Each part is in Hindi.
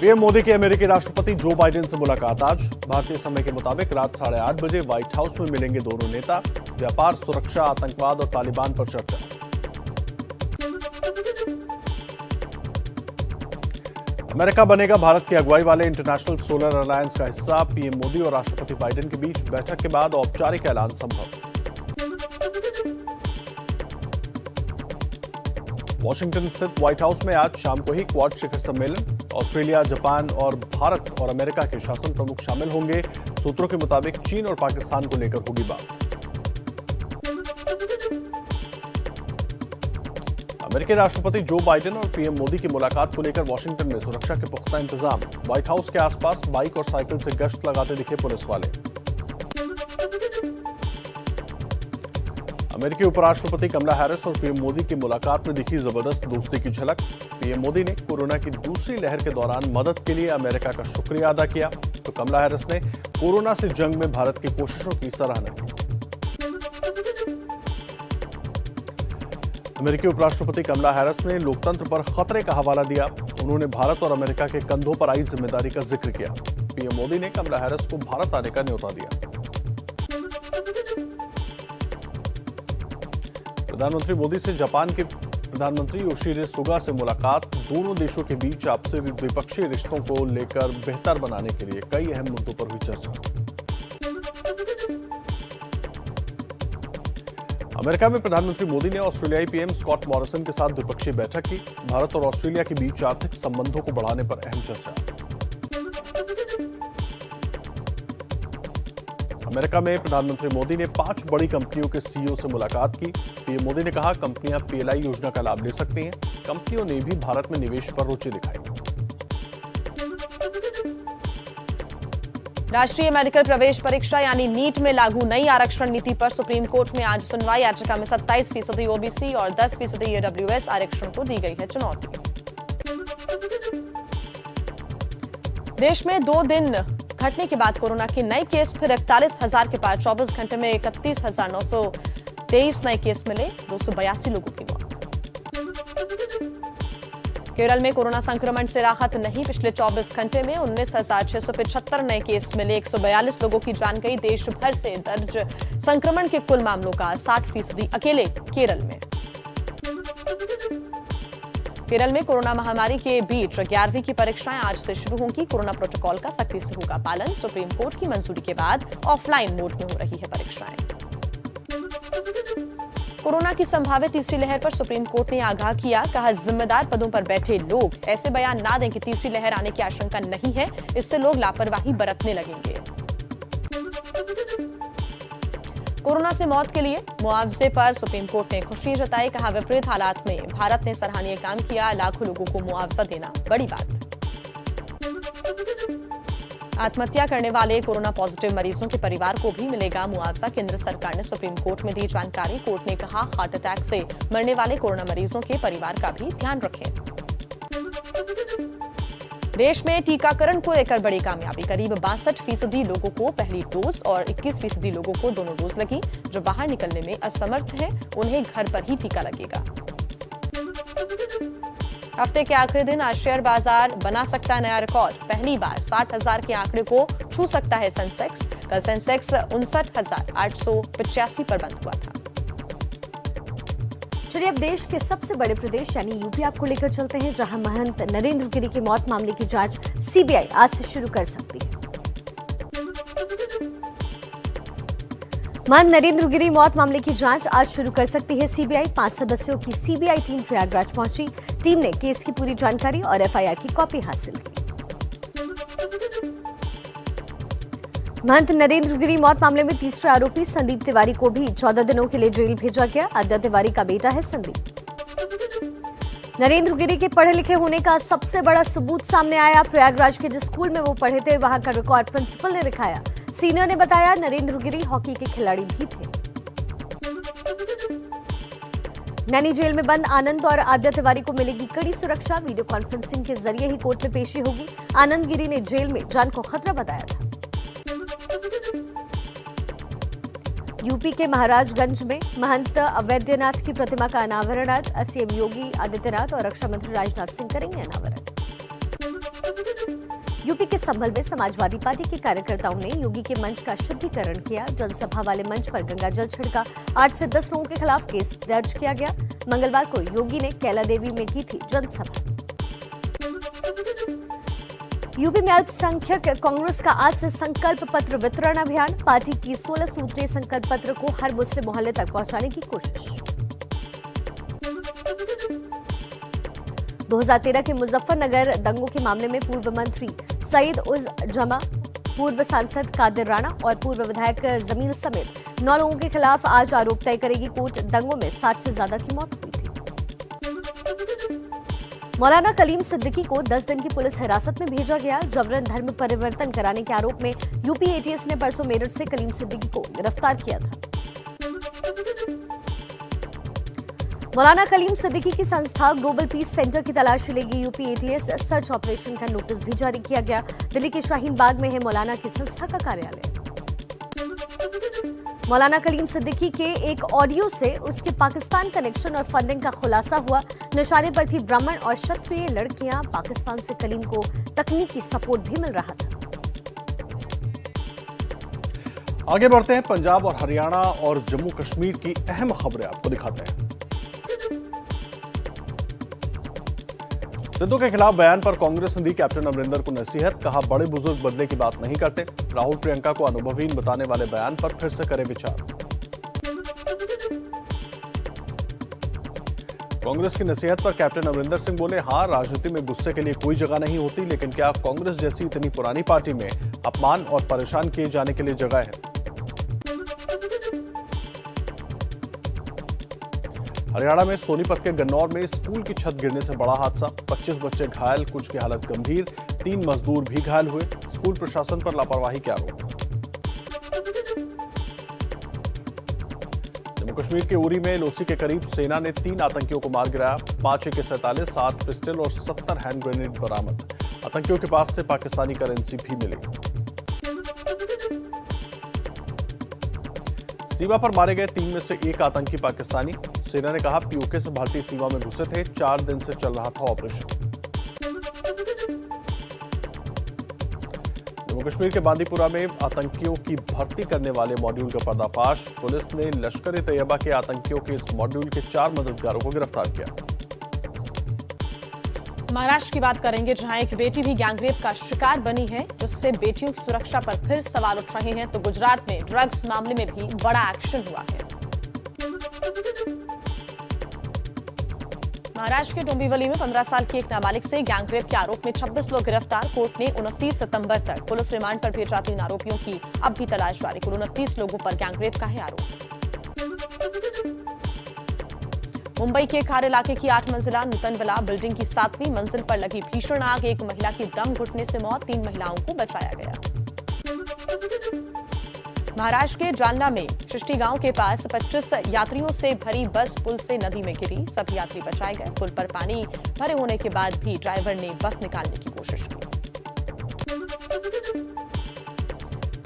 पीएम मोदी की अमेरिकी राष्ट्रपति जो बाइडेन से मुलाकात आज। भारतीय समय के मुताबिक रात 8:30 बजे व्हाइट हाउस में मिलेंगे दोनों नेता। व्यापार, सुरक्षा, आतंकवाद और तालिबान पर चर्चा। अमेरिका बनेगा भारत की अगुवाई वाले इंटरनेशनल सोलर अलायंस का हिस्सा। पीएम मोदी और राष्ट्रपति बाइडेन के बीच बैठक के बाद औपचारिक ऐलान संभव। वॉशिंगटन स्थित व्हाइट हाउस में आज शाम को ही क्वाड शिखर सम्मेलन। ऑस्ट्रेलिया, जापान और भारत और अमेरिका के शासन प्रमुख शामिल होंगे। सूत्रों के मुताबिक चीन और पाकिस्तान को लेकर होगी बात। अमेरिकी राष्ट्रपति जो बाइडेन और पीएम मोदी की मुलाकात को लेकर वॉशिंगटन में सुरक्षा के पुख्ता इंतजाम। व्हाइट हाउस के आसपास बाइक और साइकिल से गश्त लगाते दिखे पुलिस वाले। अमेरिकी उपराष्ट्रपति कमला हैरिस और पीएम मोदी की मुलाकात में दिखी जबरदस्त दोस्ती की झलक। पीएम मोदी ने कोरोना की दूसरी लहर के दौरान मदद के लिए अमेरिका का शुक्रिया अदा किया, तो कमला हैरिस ने कोरोना से जंग में भारत की कोशिशों की सराहना की। अमेरिकी उपराष्ट्रपति कमला हैरिस ने लोकतंत्र पर खतरे का हवाला दिया। उन्होंने भारत और अमेरिका के कंधों पर आई जिम्मेदारी का जिक्र किया। पीएम मोदी ने कमला हैरिस को भारत आने का न्योता दिया। प्रधानमंत्री मोदी से जापान के प्रधानमंत्री योशिहिदे सुगा से मुलाकात। दोनों देशों के बीच आपसी द्विपक्षीय रिश्तों को लेकर बेहतर बनाने के लिए कई अहम मुद्दों पर हुई चर्चा। अमेरिका में प्रधानमंत्री मोदी ने ऑस्ट्रेलियाई पीएम स्कॉट मॉरिसन के साथ द्विपक्षीय बैठक की। भारत और ऑस्ट्रेलिया के बीच आर्थिक संबंधों को बढ़ाने पर अहम चर्चा। अमेरिका में प्रधानमंत्री मोदी ने 5 बड़ी कंपनियों के सीईओ से मुलाकात की। पीएम मोदी ने कहा, कंपनियां पीएलआई योजना का लाभ ले सकती हैं। कंपनियों ने भी भारत में निवेश पर रुचि दिखाई। राष्ट्रीय मेडिकल प्रवेश परीक्षा यानी नीट में लागू नई आरक्षण नीति पर सुप्रीम कोर्ट में आज सुनवाई। याचिका में 27% ओबीसी और 10% ईडब्ल्यूएस आरक्षण को दी गई है चुनौती। देश में 2 दिन घटने के बाद कोरोना के नए केस फिर 41,000 के पार। 24 घंटे में 31,923 नए केस मिले। 282 लोगों की मौत। केरल में कोरोना संक्रमण से राहत नहीं। पिछले 24 घंटे में 19,675 नए केस मिले। 142 लोगों की जान गई। देश भर से दर्ज संक्रमण के कुल मामलों का 60% अकेले केरल में। केरल में कोरोना महामारी के बीच 11वीं की परीक्षाएं आज से शुरू होंगी। कोरोना प्रोटोकॉल का सख्ती से होगा पालन। सुप्रीम कोर्ट की मंजूरी के बाद ऑफलाइन मोड में हो रही है परीक्षाएं। कोरोना की संभावित तीसरी लहर पर सुप्रीम कोर्ट ने आगाह किया। कहा, जिम्मेदार पदों पर बैठे लोग ऐसे बयान ना दें कि तीसरी लहर आने की आशंका नहीं है। इससे लोग लापरवाही बरतने लगेंगे। कोरोना से मौत के लिए मुआवजे पर सुप्रीम कोर्ट ने खुशी जताई। कहा, विपरीत हालात में भारत ने सराहनीय काम किया। लाखों लोगों को मुआवजा देना बड़ी बात। आत्महत्या करने वाले कोरोना पॉजिटिव मरीजों के परिवार को भी मिलेगा मुआवजा। केंद्र सरकार ने सुप्रीम कोर्ट में दी जानकारी। कोर्ट ने कहा, हार्ट अटैक से मरने वाले कोरोना मरीजों के परिवार का भी ध्यान रखें। देश में टीकाकरण को लेकर बड़ी कामयाबी। करीब 62% लोगों को पहली डोज और 21% लोगों को दोनों डोज लगी। जो बाहर निकलने में असमर्थ हैं, उन्हें घर पर ही टीका लगेगा। हफ्ते के आखिरी दिन आज शेयर बाजार बना सकता है नया रिकॉर्ड। पहली बार 60,000 के आंकड़े को छू सकता है सेंसेक्स। कल सेंसेक्स 59,885 पर बंद हुआ था। चलिए अब देश के सबसे बड़े प्रदेश यानी यूपी आपको लेकर चलते हैं, जहां महंत नरेंद्र गिरी की मौत मामले की जांच सीबीआई आज से शुरू कर सकती है। महंत नरेंद्र गिरी मौत मामले की जांच आज शुरू कर सकती है सीबीआई। 5 सदस्यों की सीबीआई टीम प्रयागराज पहुंची। टीम ने केस की पूरी जानकारी और एफआईआर की कॉपी हासिल की। महंत नरेंद्र गिरी मौत मामले में तीसरे आरोपी संदीप तिवारी को भी 14 दिनों के लिए जेल भेजा गया। आद्या तिवारी का बेटा है संदीप। नरेंद्र गिरी के पढ़े लिखे होने का सबसे बड़ा सबूत सामने आया। प्रयागराज के जिस स्कूल में वो पढ़े थे, वहां का रिकॉर्ड प्रिंसिपल ने दिखाया। सीनियर ने बताया, नरेंद्र गिरी हॉकी के खिलाड़ी भी थे। नैनी जेल में बंद आनंद और आद्या तिवारी को मिलेगी कड़ी सुरक्षा। वीडियो कॉन्फ्रेंसिंग के जरिए ही कोर्ट में पेशी होगी। आनंद गिरी ने जेल में जान को खतरा बताया था। यूपी के महाराजगंज में महंत अवैद्यनाथ की प्रतिमा का अनावरण आज सीएम योगी आदित्यनाथ और रक्षा मंत्री राजनाथ सिंह करेंगे अनावरण। यूपी के संभल में समाजवादी पार्टी के कार्यकर्ताओं ने योगी के मंच का शुद्धिकरण किया। जनसभा वाले मंच पर गंगा जल छिड़का। 8 से 10 लोगों के खिलाफ केस दर्ज किया गया। मंगलवार को योगी ने कैला देवी में की थी जनसभा। यूपी में अल्पसंख्यक कांग्रेस का आज से संकल्प पत्र वितरण अभियान। पार्टी की 16 सूत्रीय संकल्प पत्र को हर मुस्लिम मोहल्ले तक पहुंचाने की कोशिश। 2013 के मुजफ्फरनगर दंगों के मामले में पूर्व मंत्री सईद उज जमा, पूर्व सांसद कादिर राणा और पूर्व विधायक जमील समेत 9 लोगों के खिलाफ आज आरोप तय करेगी कोर्ट। दंगों में 60 से ज्यादा की मौत हुई थी। मौलाना कलीम सिद्दीकी को 10 दिन की पुलिस हिरासत में भेजा गया। जबरन धर्म परिवर्तन कराने के आरोप में यूपी एटीएस ने परसों मेरठ से कलीम सिद्दीकी को गिरफ्तार किया था। मौलाना कलीम सिद्दीकी की संस्था ग्लोबल पीस सेंटर की तलाशी लेगी यूपी एटीएस। सर्च ऑपरेशन का नोटिस भी जारी किया गया। दिल्ली के शाहीन बाग में है मौलाना की संस्था का कार्यालय। मौलाना कलीम सिद्दीकी के एक ऑडियो से उसके पाकिस्तान कनेक्शन और फंडिंग का खुलासा हुआ। निशाने पर थी ब्राह्मण और क्षत्रिय लड़कियां। पाकिस्तान से कलीम को तकनीकी सपोर्ट भी मिल रहा था। आगे बढ़ते हैं। पंजाब और हरियाणा और जम्मू कश्मीर की अहम खबरें आपको दिखाते हैं। सिद्धू के खिलाफ बयान पर कांग्रेस ने दी कैप्टन अमरिंदर को नसीहत। कहा बड़े बुजुर्ग बदले की बात नहीं करते। राहुल प्रियंका को अनुभवहीन बताने वाले बयान पर फिर से करे विचार। कांग्रेस की नसीहत पर कैप्टन अमरिंदर सिंह बोले, हां राजनीति में गुस्से के लिए कोई जगह नहीं होती, लेकिन क्या कांग्रेस जैसी इतनी पुरानी पार्टी में अपमान और परेशान किए जाने के लिए जगह है। हरियाणा में सोनीपत के गन्नौर में स्कूल की छत गिरने से बड़ा हादसा। 25 बच्चे घायल, कुछ की हालत गंभीर। 3 मजदूर भी घायल हुए। स्कूल प्रशासन पर लापरवाही के आरोप। जम्मू कश्मीर के उरी में लोसी के करीब सेना ने 3 आतंकियों को मार गिराया। 5 AK-47, 7 पिस्टल और 70 हैंड ग्रेनेड बरामद। आतंकियों के पास से पाकिस्तानी करेंसी भी मिली। सीमा पर मारे गए 3 में से 1 आतंकी पाकिस्तानी। सेना ने कहा पीओके से भारतीय सीमा में घुसे थे। 4 दिन से चल रहा था ऑपरेशन। जम्मू कश्मीर के बांदीपुरा में आतंकियों की भर्ती करने वाले मॉड्यूल का पर्दाफाश। पुलिस ने लश्कर ए तैयबा के आतंकियों के इस मॉड्यूल के 4 मददगारों को गिरफ्तार किया। महाराष्ट्र की बात करेंगे, जहां एक बेटी भी गैंगरेप का शिकार बनी है, जिससे बेटियों की सुरक्षा पर फिर सवाल उठ रहे हैं। तो गुजरात में ड्रग्स मामले में भी बड़ा एक्शन हुआ है। महाराष्ट्र के डोंबिवली में 15 साल की एक नाबालिग से गैंगरेप के आरोप में 26 लोग गिरफ्तार। कोर्ट ने 29 सितंबर तक पुलिस रिमांड पर भेजा 3 आरोपियों की अब भी तलाश जारी। कुल 29 लोगों पर गैंगरेप का है आरोप। मुंबई के खार इलाके की 8 मंजिला नूतनविला बिल्डिंग की 7वीं मंजिल पर लगी भीषण आग। एक महिला की दम घुटने से मौत, 3 महिलाओं को बचाया गया। महाराष्ट्र के जालना में शिष्टी गांव के पास 25 यात्रियों से भरी बस पुल से नदी में गिरी। सभी यात्री बचाए गए। पुल पर पानी भरे होने के बाद भी ड्राइवर ने बस निकालने की कोशिश की।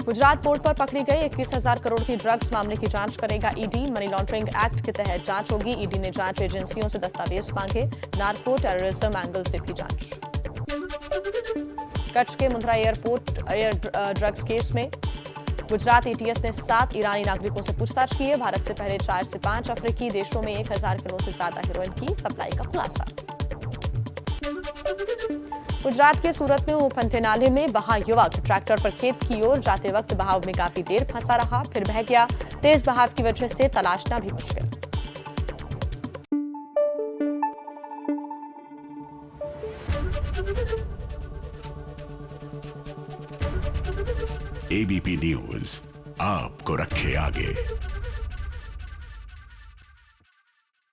गुजरात पोर्ट पर पकड़ी गई 21,000 करोड़ की ड्रग्स मामले की जांच करेगा ईडी। मनी लॉन्ड्रिंग एक्ट के तहत जांच होगी। ईडी ने जांच एजेंसियों से दस्तावेज मांगे। नार्को टेररिज्म एंगल से भी जांच। कच्छ के मुंद्रा एयरपोर्ट ड्रग्स केस में गुजरात एटीएस ने 7 ईरानी नागरिकों से पूछताछ की है। भारत से पहले 4 से 5 अफ्रीकी देशों में 1000 किलो से ज्यादा हेरोइन की सप्लाई का खुलासा। गुजरात के सूरत में उफनते नाले में बहा युवक ट्रैक्टर पर खेत की ओर जाते वक्त बहाव में काफी देर फंसा रहा, फिर बह गया। तेज बहाव की वजह से तलाशना भी मुश्किल। एबीपी न्यूज आपको रखे आगे।